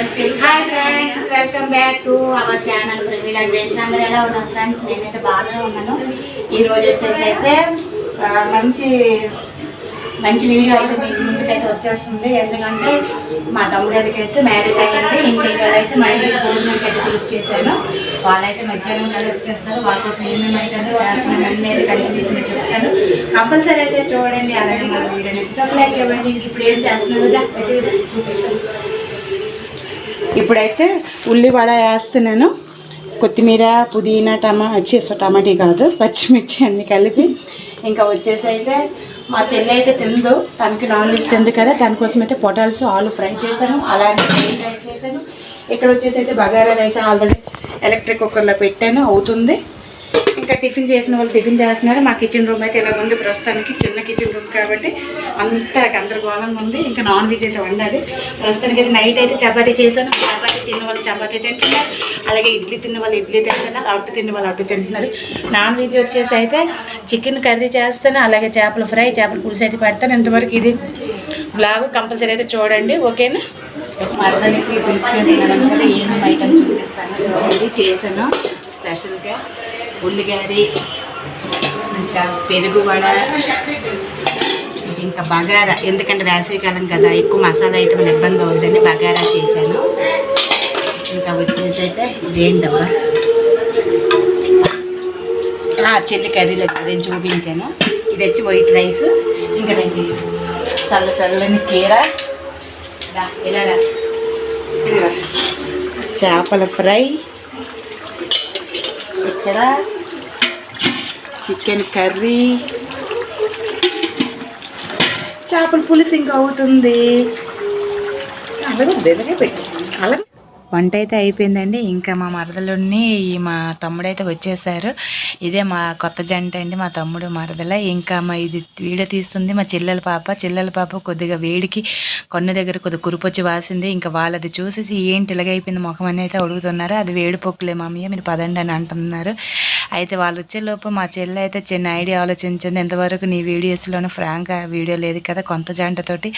Hi friends, welcome back to our channel Pramila friends. అందరూ ఎలా ఉన్నారు ఫ్రెండ్స్? నేనైతే బాగానే ఉన్నాను. ఈరోజు వచ్చేసి అయితే మంచి వీడియో అయితే మీకు ముందుకైతే వచ్చేస్తుంది. ఎందుకంటే మా తమ్ముడికి అయితే మ్యారేజ్ అయ్యింది. ఇంటికైతే మా ఇంటికి భోజనంకి అయితే పిలుపు చేశాను. వాళ్ళైతే మధ్యాహ్నం కలిసి వచ్చేస్తారు. వాళ్ళ కోసం ఏమేమి ఐటమ్స్ చేస్తున్నాను అన్నీ అయితే కంటిన్యూస్గా చెప్తాను. కంపల్సరీ అయితే చూడండి. అలాగే మన వీడియో నచ్చితే లైక్ ఇవ్వండి. ఇప్పుడు ఏం చేస్తున్నాను కదా ఇప్పుడైతే ఉల్లివడ వేస్తున్నాను. కొత్తిమీర, పుదీనా, టమాటీ కాదు పచ్చిమిర్చి అన్నీ కలిపి. ఇంకా వచ్చేసి అయితే మా చెల్లి అయితే తిందు, తనకి నాన్ వెజ్ తింది కదా, దానికోసం అయితే పొటాల్స్ ఆలు ఫ్రై చేశాను. అలాగే రైస్ చేశాను. ఇక్కడ వచ్చేసి అయితే బగారా రైస్ ఆల్రెడీ ఎలక్ట్రిక్ కుక్కర్లో పెట్టాను, అవుతుంది. ఇంకా టిఫిన్ చేసిన వాళ్ళు టిఫిన్ చేస్తున్నారు. మా కిచెన్ రూమ్ అయితే ఇలా ఉంది ప్రస్తుతానికి, చిన్న కిచెన్ రూమ్ కాబట్టి అంత గందరగోళంగా ఉంది. ఇంకా నాన్ వెజ్ అయితే వండాలి. ప్రస్తుతానికి అయితే నైట్ అయితే చపాతీ చేశాను. చపాతీ తిన్న వాళ్ళు చపాతీ తింటున్నారు, అలాగే ఇడ్లీ తిన్న వాళ్ళు ఇడ్లీ తింటున్నారు, అట్టు తిన్న వాళ్ళు అట్టు తింటున్నారు. నాన్ వెజ్ వచ్చేసి అయితే చికెన్ కర్రీ చేస్తాను, అలాగే చేపల ఫ్రై, చేపల పులుసు అయితే పెడతాను. ఇంతవరకు ఇది బ్లాగ్ కంపల్సరీ అయితే చూడండి, ఓకేనా? మరదనికి పిలుపు చేసినాను కదా, ఏమేమి ఐటమ్ చూపిస్తాను చూడండి. చేశాను స్పెషల్గా ఉల్లిగడ్డి, ఇంకా పెరుగు వడ, ఇంకా బగారా. ఎందుకంటే వేసవికాలం కదా, ఎక్కువ మసాలా ఐటమ్ ఇబ్బంది అవుతుందని బగారా చేశాను. ఇంకా వచ్చేసి అయితే ఇదేంటబ్బా చెల్లి కర్రీలో అదే చూపించాను. ఇది వచ్చి వైట్ రైస్. ఇంకా చల్లని కీర, ఇలాగా చేపల ఫ్రై, ఇక్కడ చికెన్ కర్రీ, చేపల పులుసు ఇంకా అవుతుంది. అలాగే పెట్టి అలాగే వంట అయితే అయిపోయిందండి. ఇంకా మా మరదలుని మా తమ్ముడైతే వచ్చేసారు. ఇదే మా కొత్త జంట అండి, మా తమ్ముడు మరదల. ఇంకా ఇది వీడియో తీస్తుంది మా చెల్లెల పాప. కొద్దిగా వేడికి కన్ను దగ్గర కొద్దిగా కురుపొచ్చి వాసింది. ఇంకా వాళ్ళది చూసేసి ఏంటి ఇలాగైపోయింది ముఖం అని అయితే అడుగుతున్నారు. అది వేడి పొక్కులే మమ్మీ, మీరు పదండి అని అంటున్నారు. అయితే వాళ్ళు వచ్చేలోపు మా చెల్లె అయితే చిన్న ఐడియా ఆలోచించింది. ఇంతవరకు నీ వీడియోస్లోనూ ఫ్రాంక్ వీడియో లేదు కదా, కొత్త జంటతోటి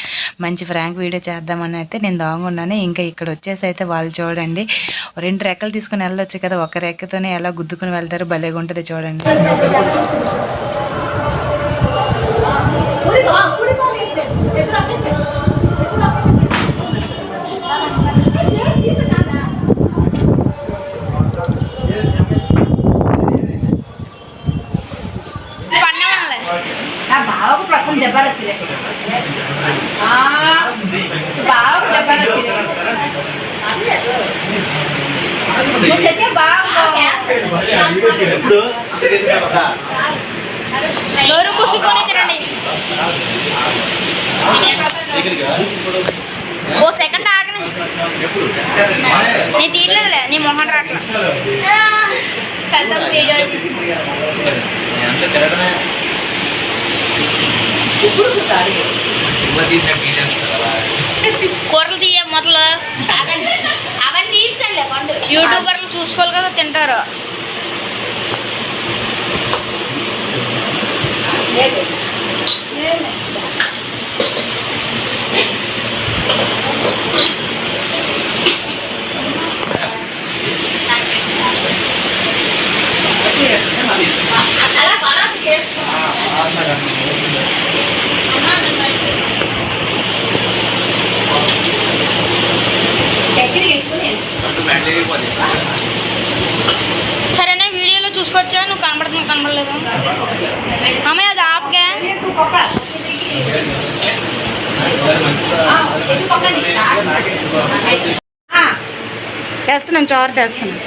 మంచి ఫ్రాంక్ వీడియో చేద్దామని అయితే నేను దాగున్నాను. ఇంకా ఇక్కడ వచ్చేసి అయితే వాళ్ళు చూడండి, 2 రెక్కలు తీసుకుని వెళ్ళొచ్చు కదా, ఒక రెక్కతోనే ఎలా గుద్దుకుని వెళ్తారు, భలేగా ఉంటుంది చూడండి. బావకు ప్రథమ దెబ్బలు వచ్చినాయి, బావకు దెబ్బలు వచ్చినాయి. ఓ సెకండ్ ఆగని, నీ తీయలేదులే, నీ మొహం రాట్లా వీడియో కూరలు తీయ మొదలు అవన్నీ తీస్తానులే పండు. యూట్యూబర్లు చూసుకోవాలి కదా, తింటారు. సరేనా, వీడియోలో చూసుకోవచ్చా? నువ్వు కనబడలేదు అమ్మాయి, అది ఆప్గా తెస్తున్నాను, చారు తెస్తున్నాను.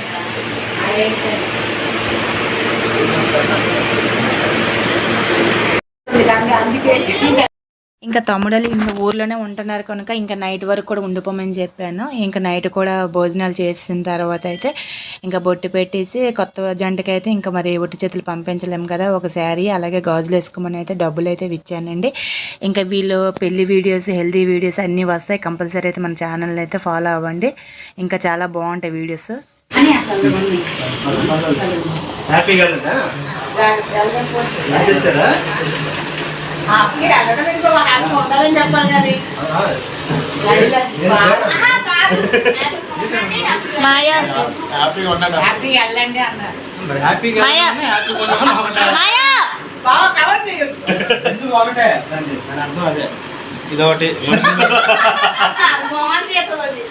ఇంకా తమ్ముడలు ఇంకా ఊర్లోనే ఉంటున్నారు కనుక ఇంకా నైట్ వరకు కూడా ఉండిపోమని చెప్పాను. ఇంకా నైట్ కూడా భోజనాలు చేసిన తర్వాత అయితే ఇంకా బొట్టు పెట్టేసి కొత్త జంటకి అయితే ఇంకా మరి ఒట్టి చేతులు పంపించలేము కదా, ఒక శారీ అలాగే గాజులు వేసుకోమని అయితే డబ్బులు అయితే ఇచ్చానండి. ఇంకా వీళ్ళు పెళ్లి వీడియోస్, హెల్దీ వీడియోస్ అన్నీ వస్తాయి. కంపల్సరీ అయితే మన ఛానల్ అయితే ఫాలో అవ్వండి, ఇంకా చాలా బాగుంటాయి వీడియోస్. ఉండాలని చెప్పాలి కానీ మాయా హ్యాపీగా ఉండండి. హ్యాపీగా వెళ్ళండి అన్నారు. మరి హ్యాపీగా మాయా. ఉండండి, హ్యాపీగా ఉండడం ఒకటే. మాయా బాగా కవర్ చేయొద్దు. ఎందుకు ఒకటే దాని అర్థం అదే. ఇదొకటి మొహం చేస్తుంది